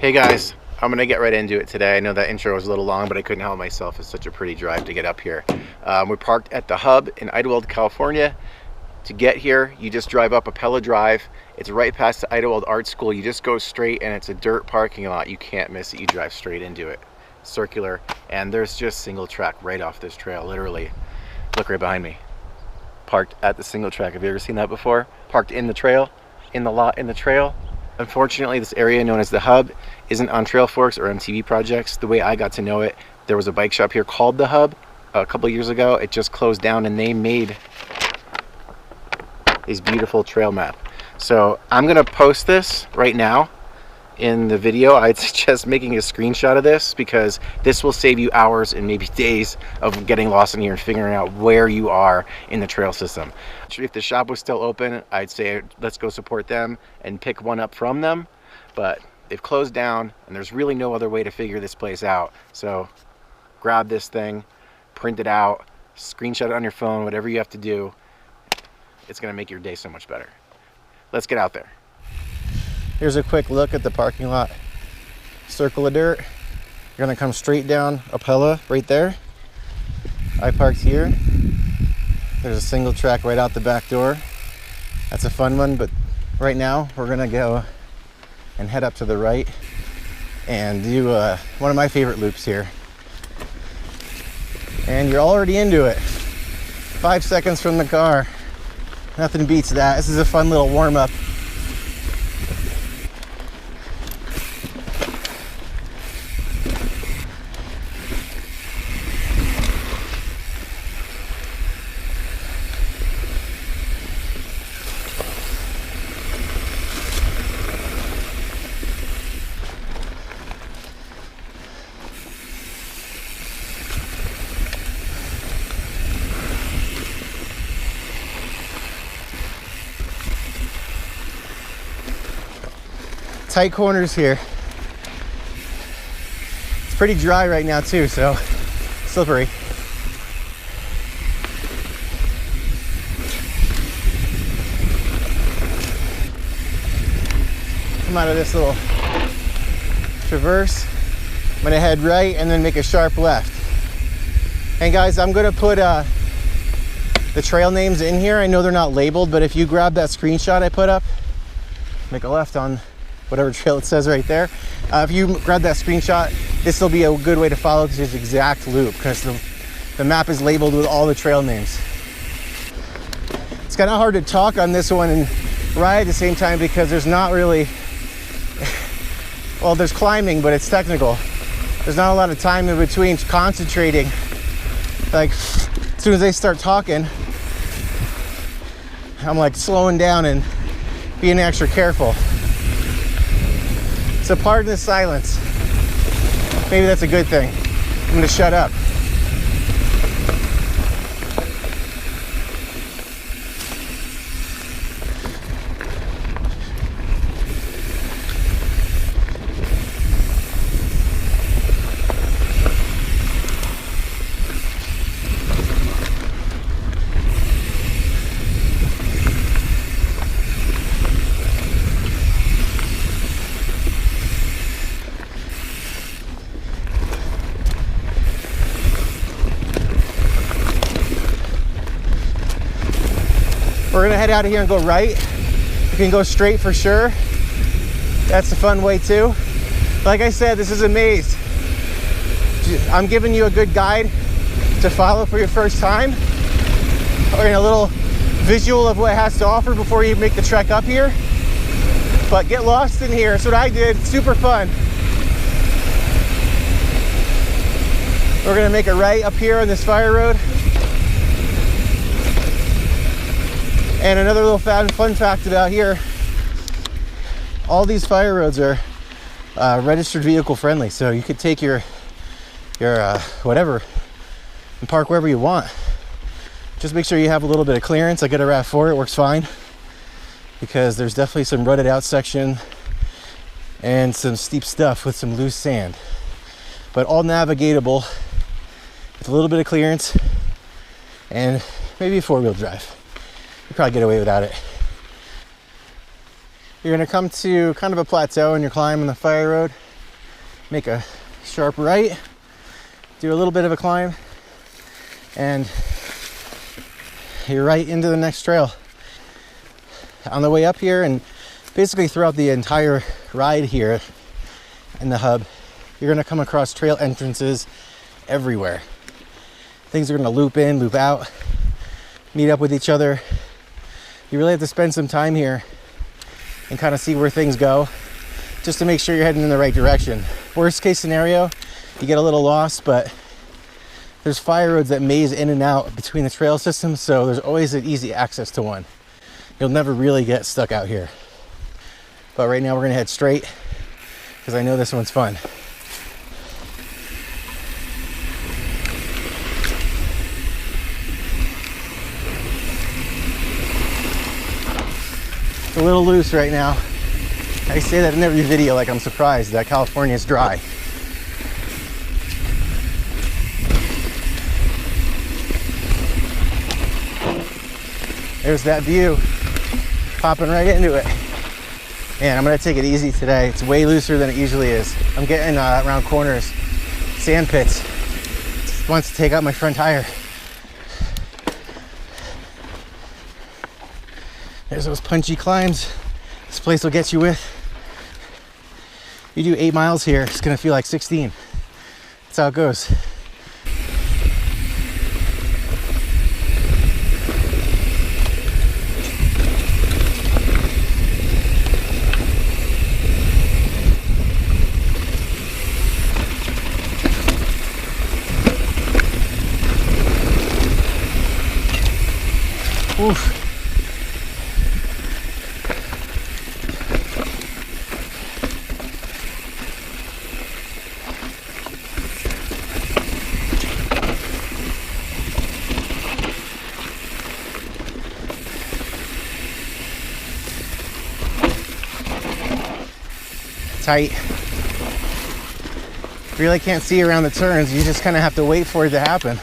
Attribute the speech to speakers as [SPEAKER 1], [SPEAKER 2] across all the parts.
[SPEAKER 1] Hey guys, I'm gonna get right into it today. I know that intro was a little long, but I couldn't help myself. It's such a pretty drive to get up here. We're parked at the hub in Idyllwild, California. To get here, you just drive up Appella Drive. It's right past the Idyllwild Art School. You just go straight and it's a dirt parking lot. You can't miss it. You drive straight into it. Circular, and there's just single track right off this trail, literally. Look right behind me. Parked at the single track. Have you ever seen that before? Parked in the trail, in the lot, in the trail. Unfortunately, this area known as the hub isn't on Trail Forks or MTB projects. The way I got to know it, there was a bike shop here called the Hub a couple of years ago. It just closed down and they made this beautiful trail map. So I'm gonna post this right now in the video. I'd suggest making a screenshot of this because this will save you hours and maybe days of getting lost in here and figuring out where you are in the trail system. If the shop was still open, I'd say let's go support them and pick one up from them, but they've closed down and there's really no other way to figure this place out. So grab this thing, print it out, screenshot it on your phone, whatever you have to do. It's gonna make your day so much better. Let's get out there. Here's a quick look at the parking lot. Circle of dirt. You're gonna come straight down Appella right there. I parked here. There's a single track right out the back door. That's a fun one, but right now we're gonna go and head up to the right and do one of my favorite loops here. And you're already into it. 5 seconds from the car. Nothing beats that. This is a fun little warm-up. Tight corners here. It's pretty dry right now too, so slippery. Come out of this little traverse. I'm gonna head right and then make a sharp left. And guys, I'm gonna put the trail names in here. I know they're not labeled, but if you grab that screenshot I put up, make a left on whatever trail it says right there. If you grab that screenshot, this will be a good way to follow this exact loop because the map is labeled with all the trail names. It's kind of hard to talk on this one and ride at the same time because there's not really, well, there's climbing, but it's technical. There's not a lot of time in between concentrating. Like, as soon as they start talking, I'm like slowing down and being extra careful. So pardon the silence. Maybe that's a good thing. I'm gonna shut up. We're gonna head out of here and go right. You can go straight for sure. That's a fun way too. Like I said, this is a maze. I'm giving you a good guide to follow for your first time, or in a little visual of what it has to offer before you make the trek up here. But get lost in here. That's what I did. Super fun. We're gonna make a right up here on this fire road. And another little fun fact about here, all these fire roads are registered vehicle friendly. So you could take your whatever and park wherever you want. Just make sure you have a little bit of clearance. I got a RAV4, it works fine. Because there's definitely some rutted out section and some steep stuff with some loose sand. But all navigatable with a little bit of clearance and maybe a 4-wheel drive. You probably get away without it. You're gonna come to kind of a plateau and you're climbing the fire road. make a sharp right, do a little bit of a climb, and you're right into the next trail. On the way up here, and basically throughout the entire ride here in the hub, you're gonna come across trail entrances everywhere. Things are gonna loop in, loop out, meet up with each other. You really have to spend some time here and kind of see where things go, just to make sure you're heading in the right direction. Worst case scenario, you get a little lost, but there's fire roads that maze in and out between the trail systems, so there's always an easy access to one. You'll never really get stuck out here. But right now we're gonna head straight, because I know this one's fun. It's a little loose right now. I say that in every video, like I'm surprised that California is dry. There's that view, popping right into it. Man, I'm gonna take it easy today. It's way looser than it usually is. I'm getting around corners, sand pits. Just wants to take out my front tire. There's those punchy climbs this place will get you with. You do 8 miles here, it's gonna feel like 16. That's how it goes. Oof. Tight. Really can't see around the turns. You just kind of have to wait for it to happen.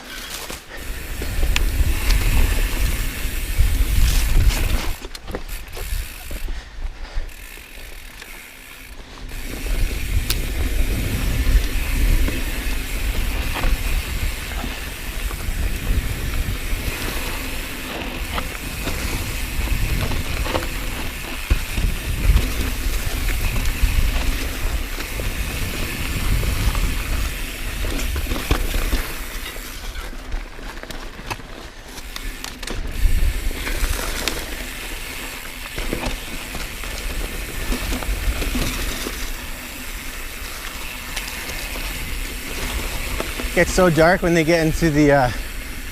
[SPEAKER 1] Gets so dark when they get into the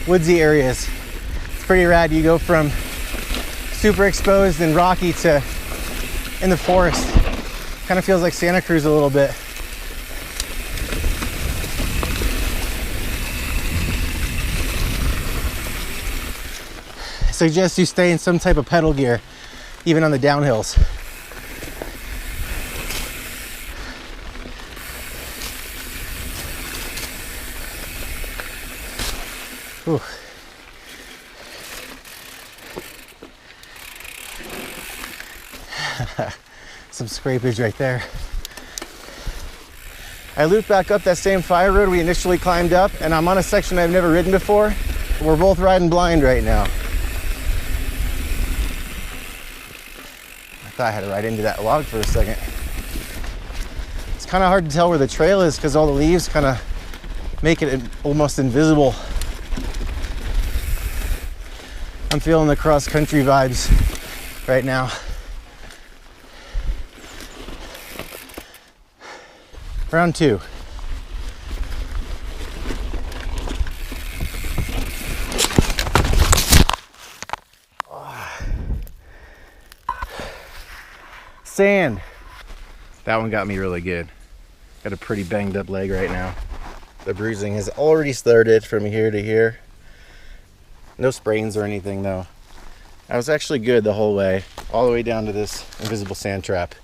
[SPEAKER 1] woodsy areas. It's pretty rad. You go from super exposed and rocky to in the forest. Kind of feels like Santa Cruz a little bit. I suggest you stay in some type of pedal gear, even on the downhills. Whew. Some scrapage right there. I looped back up that same fire road we initially climbed up, and I'm on a section I've never ridden before. We're both riding blind right now. I thought I had to ride into that log for a second. It's kind of hard to tell where the trail is because all the leaves kind of make it almost invisible. I'm feeling the cross-country vibes right now. Round 2. Sand. That one got me really good. Got a pretty banged up leg right now. The bruising has already started from here to here. No sprains or anything though. I was actually good the whole way, all the way down to this invisible sand trap.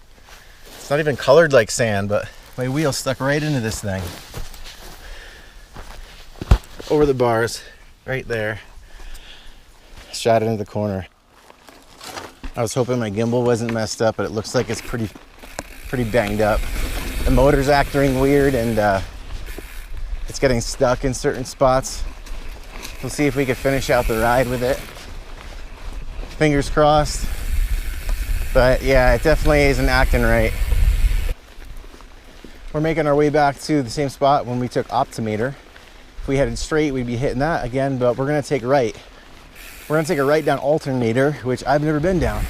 [SPEAKER 1] It's not even colored like sand, but my wheel stuck right into this thing. Over the bars, right there. Shot into the corner. I was hoping my gimbal wasn't messed up, but it looks like it's pretty banged up. At the motor's acting weird and it's getting stuck in certain spots. We'll see if we can finish out the ride with it. Fingers crossed. But yeah, it definitely isn't acting right. We're making our way back to the same spot when we took optimeter. If we headed straight, we'd be hitting that again, but we're gonna take right. We're gonna take a right down alternator, which I've never been down.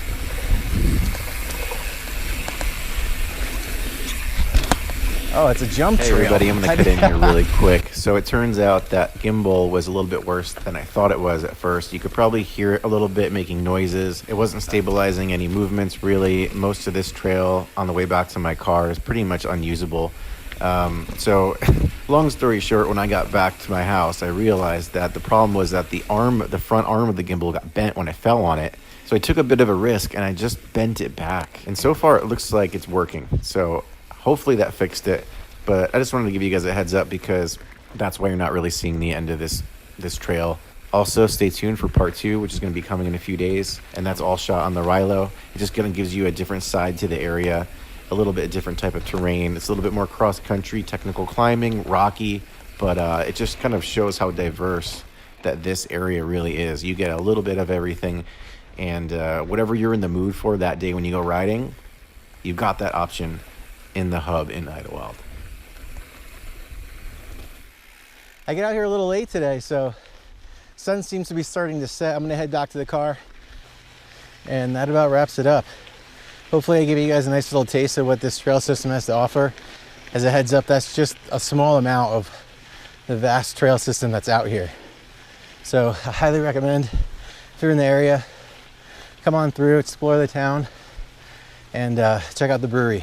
[SPEAKER 1] Oh, it's a jump trail.
[SPEAKER 2] Hey everybody, I'm gonna cut in here really quick. So it turns out that gimbal was a little bit worse than I thought it was at first. You could probably hear it a little bit making noises. It wasn't stabilizing any movements really. Most of this trail on the way back to my car is pretty much unusable. So long story short, when I got back to my house, I realized that the problem was that the front arm of the gimbal got bent when I fell on it. So I took a bit of a risk and I just bent it back. And so far it looks like it's working. So hopefully that fixed it, but I just wanted to give you guys a heads up because that's why you're not really seeing the end of this trail. Also, stay tuned for part 2, which is going to be coming in a few days, and that's all shot on the Rilo. It just kind of gives you a different side to the area, a little bit different type of terrain. It's a little bit more cross-country, technical climbing, rocky, but it just kind of shows how diverse that this area really is. You get a little bit of everything, and whatever you're in the mood for that day when you go riding, you've got that option in the hub in Idyllwild.
[SPEAKER 1] I get out here a little late today, so sun seems to be starting to set. I'm gonna head back to the car, and that about wraps it up. Hopefully I give you guys a nice little taste of what this trail system has to offer. As a heads up, that's just a small amount of the vast trail system that's out here. So I highly recommend, if you're in the area, come on through, explore the town, and check out the brewery.